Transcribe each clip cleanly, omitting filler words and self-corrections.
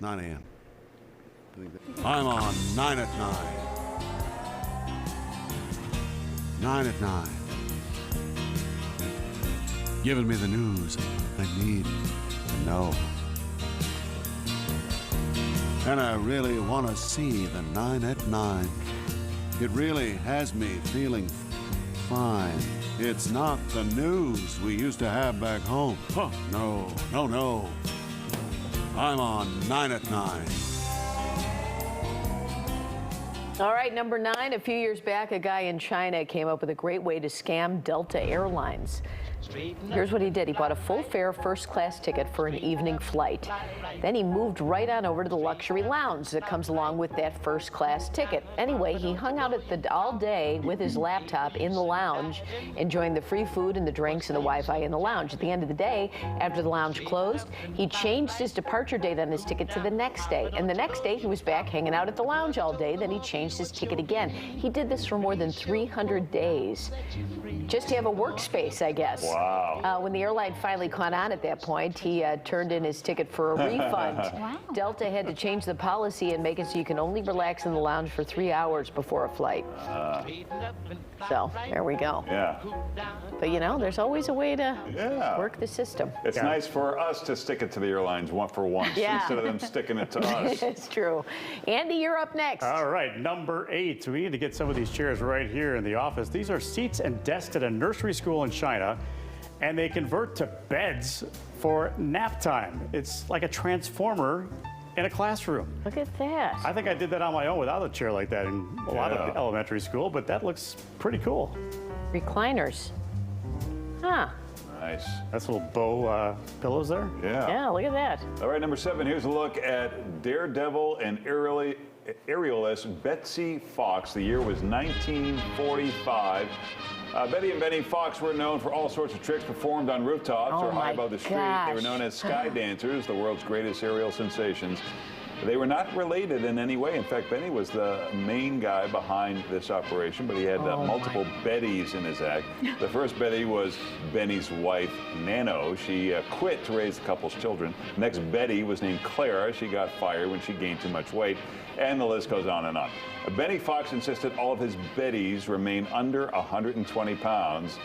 9 a.m. I'm on 9 at 9. 9 at 9. Giving me the news I need to know. And I really want to see the 9 at 9. It really has me feeling fine. It's not the news we used to have back home. Huh, no. I'm on 9 at 9. All right, number 9. A few years back, a guy in China came up with a great way to scam Delta Airlines. Here's what he did. He bought a full-fare first-class ticket for an evening flight. Then he moved right on over to the luxury lounge that comes along with that first-class ticket. Anyway, he hung out all day with his laptop in the lounge, enjoying the free food and the drinks and the Wi-Fi in the lounge. At the end of the day, after the lounge closed, he changed his departure date on his ticket to the next day. And the next day, he was back hanging out at the lounge all day. Then he changed his ticket again. He did this for more than 300 days. Just to have a workspace, I guess. Wow. When the airline finally caught on at that point, he turned in his ticket for a refund. Wow. Delta had to change the policy and make it so you can only relax in the lounge for 3 hours before a flight. So there we go. Yeah. But you know, there's always a way to work the system. It's nice for us to stick it to the airlines one for once instead of them sticking it to us. It's true. Andy, you're up next. All right, number 8. We need to get some of these chairs right here in the office. These are seats and desks at a nursery school in China, and they convert to beds for nap time. It's like a transformer in a classroom. Look at that. I think I did that on my own without a chair like that in a lot of elementary school, but that looks pretty cool. Recliners. Huh. Nice. That's little bow pillows there. Yeah, look at that. All right, number 7. Here's a look at daredevil and aerialist Betsy Fox. The year was 1945. Betty and Benny Fox were known for all sorts of tricks performed on rooftops or high above the street. They were known as sky dancers, the world's greatest aerial sensations. They were not related in any way. In fact, Benny was the main guy behind this operation, but he had multiple Bettys in his act. The first Betty was Benny's wife, Nano. She quit to raise the couple's children. Next Betty was named Clara. She got fired when she gained too much weight. And the list goes on and on. Benny Fox insisted all of his Bettys remain under 120 pounds.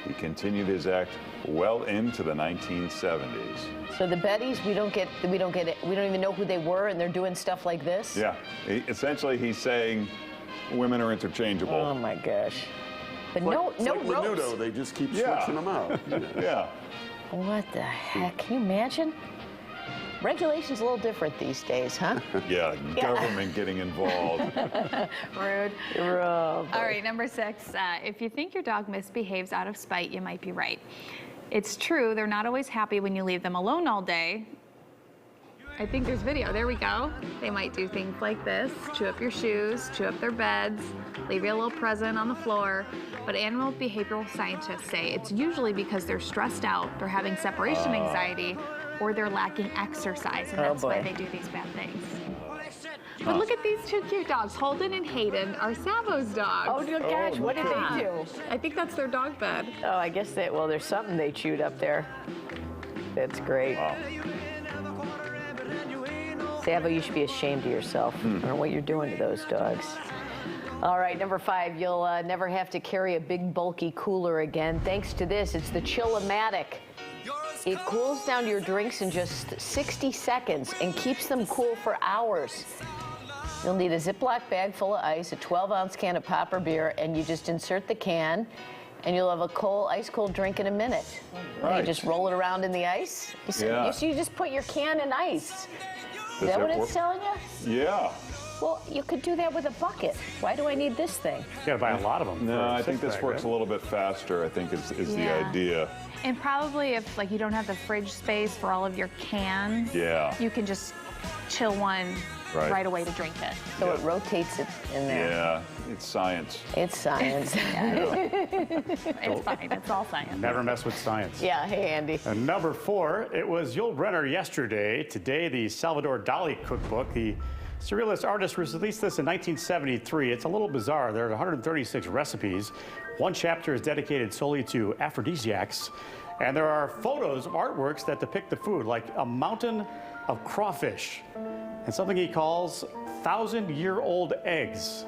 He continued his act well into the 1970s. So the Bettys, we don't even know who they were, and they're doing stuff like this? Yeah. Essentially, he's saying women are interchangeable. Oh my gosh. But It's no like ropes. Menudo, they just keep switching them out. Yeah. What the heck? Can you imagine? Regulation's a little different these days, huh? Yeah, government getting involved. Rude. Oh, All right, number 6. If you think your dog misbehaves out of spite, you might be right. It's true, they're not always happy when you leave them alone all day. I think there's video. There we go. They might do things like this, chew up your shoes, chew up their beds, leave you a little present on the floor. But animal behavioral scientists say it's usually because they're stressed out, they're having separation anxiety, or they're lacking exercise, and that's why they do these bad things. But look at these 2 cute dogs. Holden and Hayden are Savo's dogs. Oh, dear gosh, what did they do? I think that's their dog bed. Oh, I guess there's something they chewed up there. That's great. Wow. Savo, you should be ashamed of yourself. I don't know what you're doing to those dogs. All right, number 5, you'll never have to carry a big, bulky cooler again. Thanks to this, it's the Chill-O-Matic. It cools down your drinks in just 60 seconds and keeps them cool for hours. You'll need a Ziploc bag full of ice, a 12-ounce can of pop or beer, and you just insert the can, and you'll have a ice-cold drink in a minute. Right. You just roll it around in the ice. You just put your can in ice. Is that what it's telling you? Yeah. Well, you could do that with a bucket. Why do I need this thing? You gotta buy a lot of them. No, I think this works a little bit faster, I think is the idea. And probably if you don't have the fridge space for all of your cans, you can just chill one right away to drink it. So it rotates it in there. Yeah, it's science. It's science. It's fine. It's all science. Never mess with science. Yeah, hey, Andy. And number 4, it was Yul Brynner yesterday. Today, the Salvador Dali cookbook. The surrealist artist released this in 1973. It's a little bizarre. There are 136 recipes. One chapter is dedicated solely to aphrodisiacs. And there are photos of artworks that depict the food, like a mountain of crawfish. and something he calls 1,000-year-old eggs.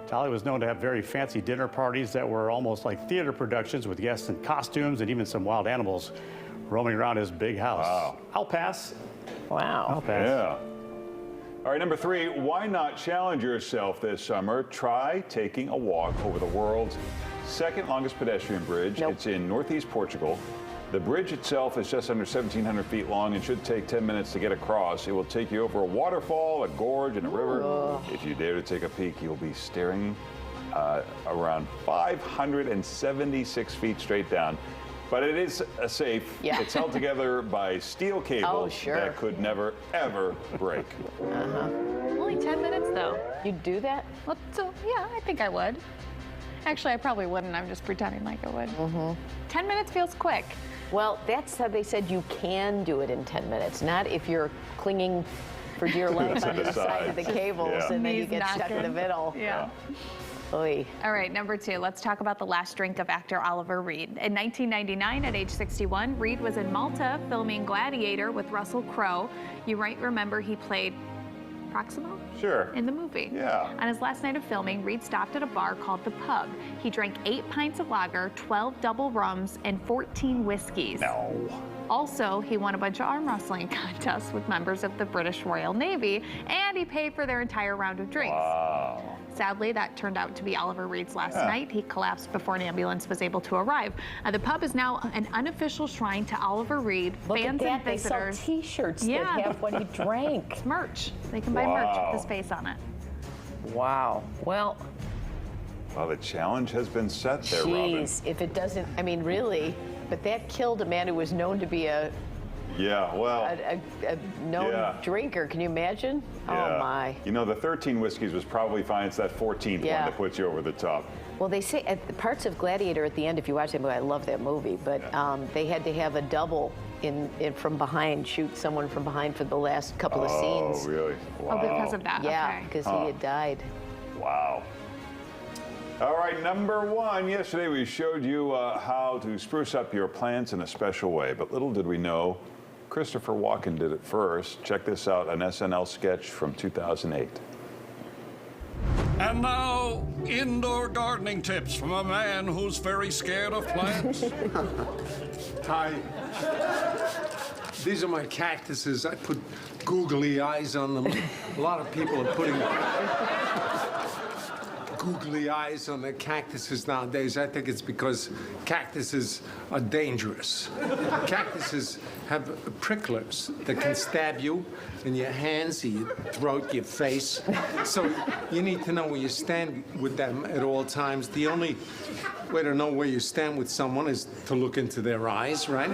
Dolly was known to have very fancy dinner parties that were almost like theater productions with guests in costumes and even some wild animals roaming around his big house. Wow. I'll pass. Wow. I'll pass. Yeah. All right, number 3, why not challenge yourself this summer? Try taking a walk over the world's second longest pedestrian bridge. Nope. It's in northeast Portugal. The bridge itself is just under 1,700 feet long and should take 10 minutes to get across. It will take you over a waterfall, a gorge, and a river. If you dare to take a peek, you'll be staring around 576 feet straight down. But it is safe. Yeah. It's held together by steel cables sure. that could never, ever break. Only 10 minutes though. You'd do that? Well, so yeah, I think I would. Actually, I probably wouldn't. I'm just pretending like I would. 10 minutes feels quick. Well, that's how they said you can do it in 10 minutes, not if you're clinging for dear life on the side of the cables Yeah. and then you Knees get stuck in the knocking. middle. Yeah. Oy. All right, number 2, let's talk about the last drink of actor Oliver Reed. In 1999, at age 61, Reed was in Malta filming Gladiator with Russell Crowe. You might remember he played Proximo Sure. in the movie. Yeah. On his last night of filming, Reed stopped at a bar called The Pub. He drank 8 pints of lager, 12 double rums, and 14 whiskeys. No. Also, he won a bunch of arm wrestling contests with members of the British Royal Navy, and he paid for their entire round of drinks. Wow. Sadly, that turned out to be Oliver Reed's last night. He collapsed before an ambulance was able to arrive. The pub is now an unofficial shrine to Oliver Reed. Look Fans at that. and visitors. They sell T-shirts Yeah. that have what he drank. Merch. They can buy merch Wow. with his face on it. Wow. Well, Well, the challenge has been set there, Robin. geez, if it doesn't, I mean, really, but that killed a man who was known to be a Yeah, well. known Yeah. drinker. Can you imagine? Yeah. Oh, my. You know, the 13 whiskeys was probably fine. It's that 14th Yeah. one that puts you over the top. Well, they say at the parts of Gladiator at the end, if you watch that movie, I love that movie, but they had to have a double in from behind, shoot someone from behind for the last couple of scenes. Oh, really? Wow. Oh, because of that. Yeah, Okay. because he had died. Wow. All right, number 1. Yesterday we showed you how to spruce up your plants in a special way, but little did we know Christopher Walken did it first. Check this out, an SNL sketch from 2008. And now, indoor gardening tips from a man who's very scared of plants. Hi. These are my cactuses. I put googly eyes on them. A lot of people are putting googly eyes on their cactuses nowadays. I think it's because cactuses are dangerous. Cactuses have pricklers that can stab you in your hands, your throat, your face. So you need to know where you stand with them at all times. The only way to know where you stand with someone is to look into their eyes, right?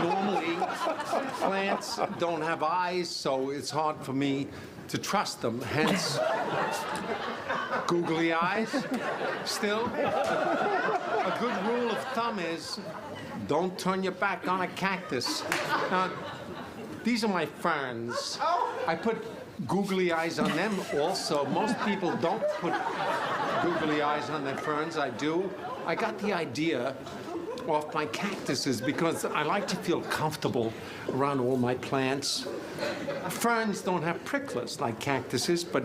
Normally, plants don't have eyes, so it's hard for me to trust them. Hence, googly eyes. Still, a good rule of thumb is don't turn your back on a cactus. Now, these are my ferns. I put googly eyes on them also. Most people don't put googly eyes on their ferns. I do. I got the idea off my cactuses because I like to feel comfortable around all my plants. Ferns don't have pricklers like cactuses, but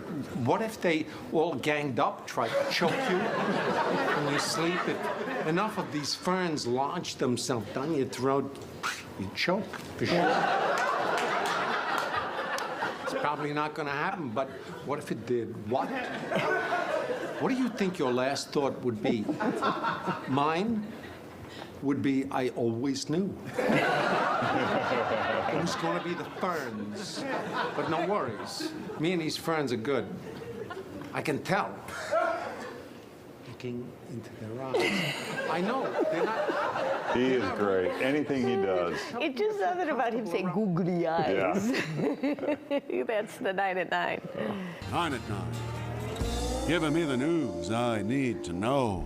what if they all ganged up, try to choke you when you sleep? If enough of these ferns lodge themselves down your throat, you choke for sure. It's probably not going to happen, but what if it did? What? What do you think your last thought would be? Mine would be, I always knew. It was going to be the ferns. But no worries. Me and these ferns are good. I can tell. Looking into their eyes. I know, they're not... He is great. Anything he does. It just something about him saying googly eyes. That's the 9 at 9. 9 at 9. Giving me the news I need to know.